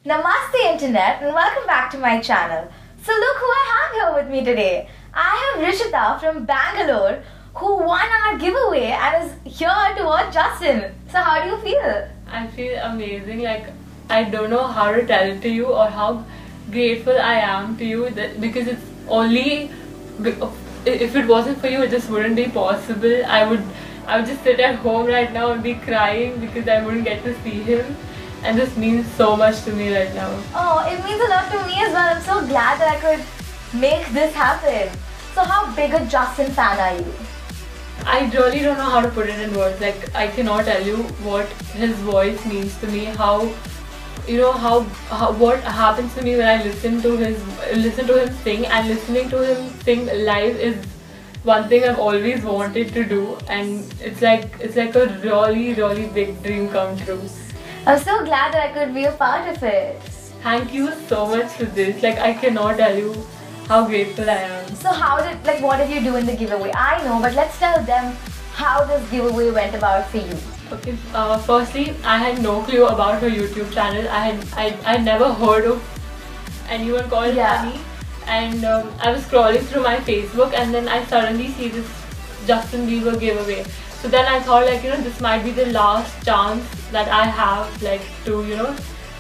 Namaste Internet and welcome back to my channel. So look who I have here with me today. I have Rishita from Bangalore who won our giveaway and is here to watch Justin. So how do you feel? I feel amazing. Like, I don't know how to tell it to you or how grateful I am to you because it's only if it wasn't for you, it just wouldn't be possible. I would just sit at home right now and be crying because I wouldn't get to see him. And this means so much to me right now. Oh, it means a lot to me as well. I'm so glad that I could make this happen. So how big a Justin fan are you? I really don't know how to put it in words. Like, I cannot tell you what his voice means to me. How what happens to me when I listen to him sing, and listening to him sing live is one thing I've always wanted to do, and it's like a really big dream come true. I'm so glad that I could be a part of it. Thank you so much for this. Like, I cannot tell you how grateful I am. So what did you do in the giveaway? I know, but let's tell them how this giveaway went about for you. Okay, firstly, I had no clue about her YouTube channel. I never heard of anyone called Honey, and I was scrolling through my Facebook, and then I suddenly see this Justin Bieber giveaway. So then I thought, like, this might be the last chance that I have, like, to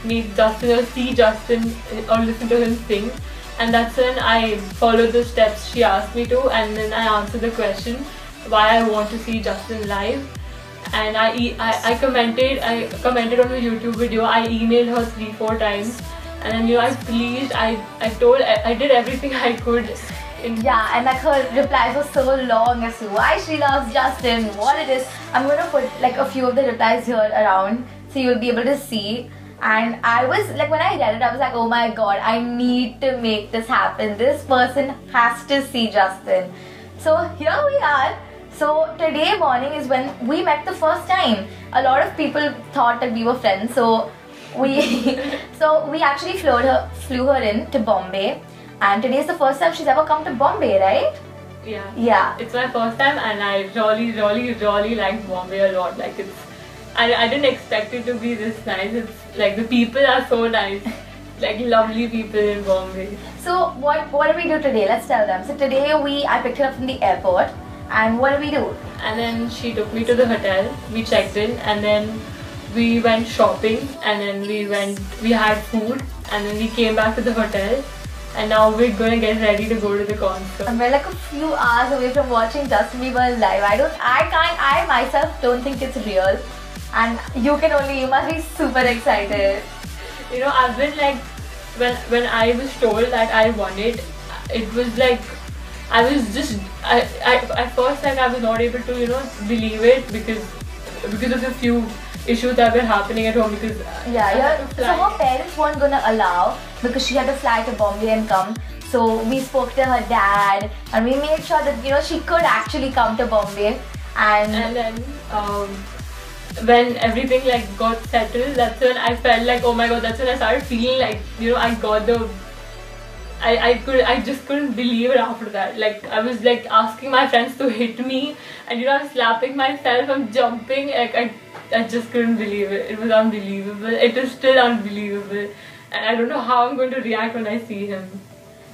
meet Justin or see Justin or listen to him sing. And that's when I followed the steps she asked me to, and then I answered the question why I want to see Justin live. And I commented on her YouTube video. I emailed her 3-4 times, and then I pleased. I did everything I could. And like her replies were so long as to why she loves Justin, what it is. I'm gonna put like a few of the replies here around so you'll be able to see. And I was like, when I read it, I was like, oh my god, I need to make this happen. This person has to see Justin. So here we are. So today morning is when we met the first time. A lot of people thought that we were friends, so we actually flew her in to Bombay, and today is the first time she's ever come to Bombay, right? Yeah. It's my first time, and I really like Bombay a lot. Like, I didn't expect it to be this nice. It's like the people are so nice, like lovely people in Bombay. So what did we do today? Let's tell them. So today I picked her up from the airport. And what did we do? And then she took me to the hotel, we checked in, and then we went shopping, and then we had food, and then we came back to the hotel, and now we're gonna get ready to go to the concert. And we're like a few hours away from watching Justin Bieber live. I myself don't think it's real, and you must be super excited. I've been like, when I was told that I won it, it was like, at first, like, I was not able to believe it because of a few issues that were happening at home, because so her parents weren't gonna allow because she had to fly to Bombay and come. So we spoke to her dad and we made sure that she could actually come to Bombay. And then when everything like got settled, that's when I felt like, oh my god, that's when I started feeling like I got the I just couldn't believe it after that. Like, I was like asking my friends to hit me, and I'm slapping myself, I'm jumping, like I just couldn't believe it. It was unbelievable. It is still unbelievable, and I don't know how I'm going to react when I see him.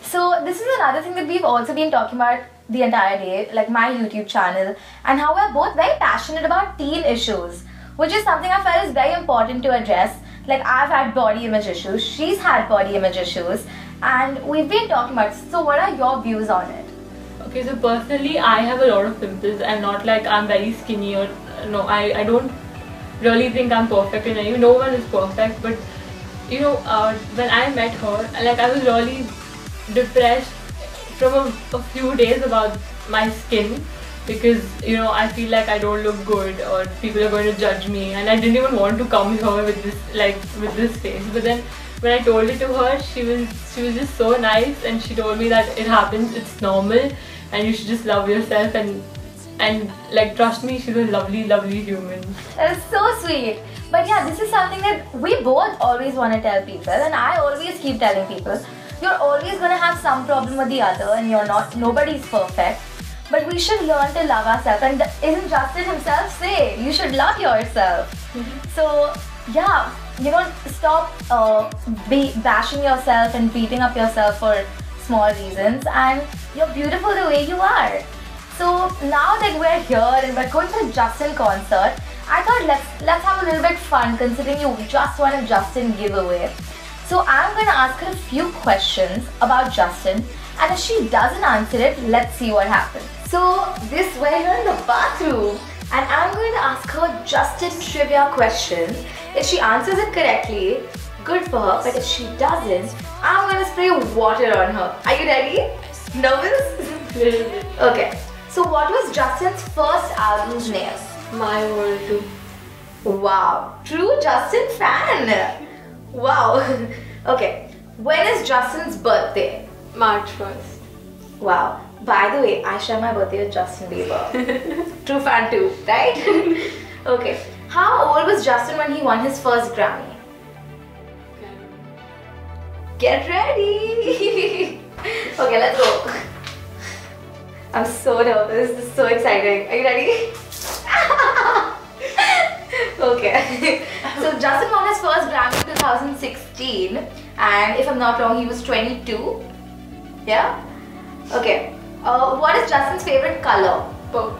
So this is another thing that we've also been talking about the entire day, like my YouTube channel, and how we're both very passionate about teen issues, which is something I felt is very important to address. Like, I've had body image issues, she's had body image issues, and we've been talking about it. So what are your views on it? Okay, so personally, I have a lot of pimples, and not like I'm very skinny or no, I don't really think I'm perfect in any way. No one is perfect, but when I met her, like, I was really depressed from a few days about my skin, because I feel like I don't look good or people are going to judge me, and I didn't even want to come here with this face. But then when I told it to her, she was just so nice, and she told me that it happens, it's normal, and you should just love yourself, and like, trust me, she's a lovely human. That is so sweet. But yeah, this is something that we both always want to tell people, and I always keep telling people, you're always going to have some problem with the other, and nobody's perfect. But we should learn to love ourselves, and isn't Justin himself say, you should love yourself. So yeah, stop bashing yourself and beating up yourself for small reasons, and you're beautiful the way you are. So now that we're here and we're going to the Justin concert, I thought let's have a little bit fun, considering you just won a Justin giveaway. So I'm going to ask her a few questions about Justin, and if she doesn't answer it, let's see what happens. So we're here in the bathroom, and I'm going to ask her Justin trivia questions. If she answers it correctly, good for her, but if she doesn't, I'm going to spray water on her. Are you ready? Nervous? Little bit. Okay. So what was Justin's first album's name? My World 2. Wow. True Justin fan. Wow. Okay. When is Justin's birthday? March 1st. Wow. By the way, I share my birthday with Justin Bieber. True fan too, right? Okay. How old was Justin when he won his first Grammy? Get ready! Okay, let's go. I'm so nervous. This is so exciting. Are you ready? Okay. So Justin won his first Grammy in 2016, and if I'm not wrong, he was 22. Yeah? Okay. What is Justin's favorite color? Purple.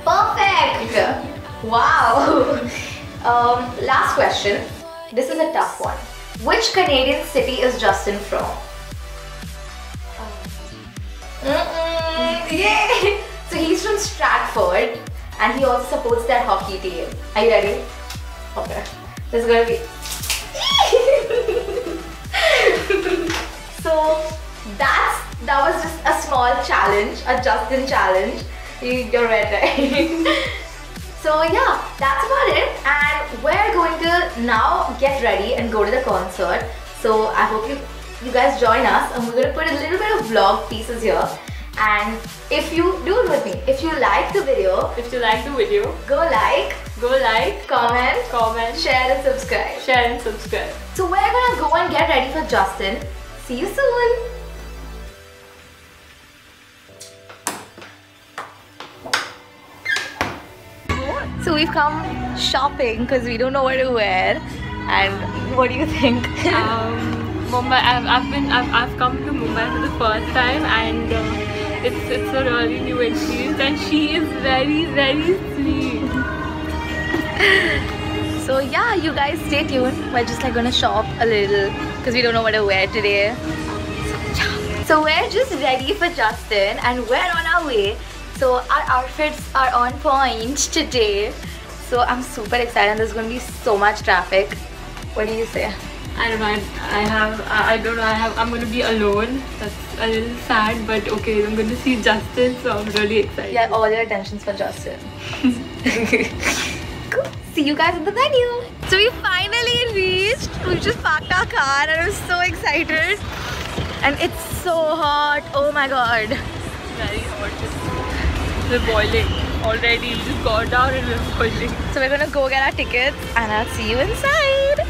Perfect! Wow! Last question. This is a tough one. Which Canadian city is Justin from? Yay! So he's from Stratford, and he also supports their hockey team. Are you ready? Okay. This is gonna be... So that was just a small challenge, a Justin challenge. You're right? So yeah, that's about it, and we're going to now get ready and go to the concert. So I hope you guys join us, and we're going to put a little bit of vlog pieces here. And if you do it with me, if you like the video, go like, comment, share and subscribe. So we're gonna go and get ready for Justin. See you soon. So we've come shopping because we don't know what to wear. And what do you think? Mumbai. I've come to Mumbai for the first time, and it's a really new experience, and she is very, very sweet. So yeah, you guys stay tuned. We're just gonna shop a little because we don't know what to wear today. So we're just ready for Justin, and we're on our way. So our outfits are on point today. So I'm super excited. There's gonna be so much traffic. What do you say? I don't know. I'm gonna be alone. That's a little sad, but okay. I'm gonna see Justin, so I'm really excited. Yeah, all your attention's for Justin. Cool. See you guys at the venue. So we finally reached. We just parked our car, and I'm so excited. And it's so hot. Oh my god. Very hot. We're boiling already. We just got down and we're boiling. So we're gonna go get our tickets, and I'll see you inside.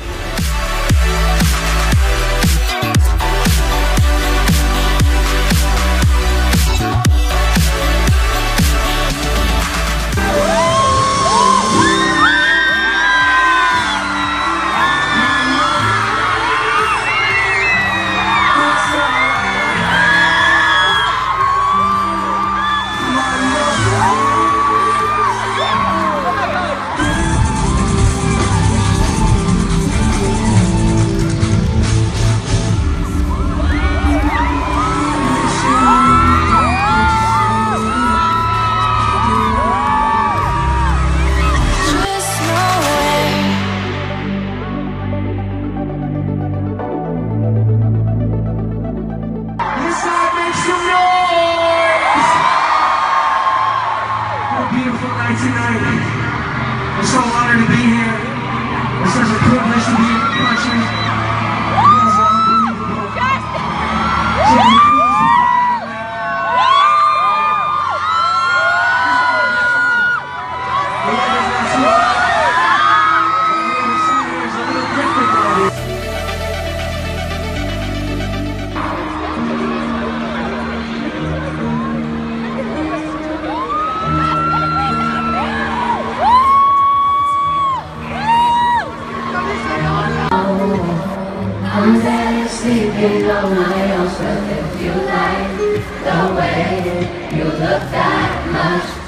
I'm barely sleeping on my own, so if you like the way you look that much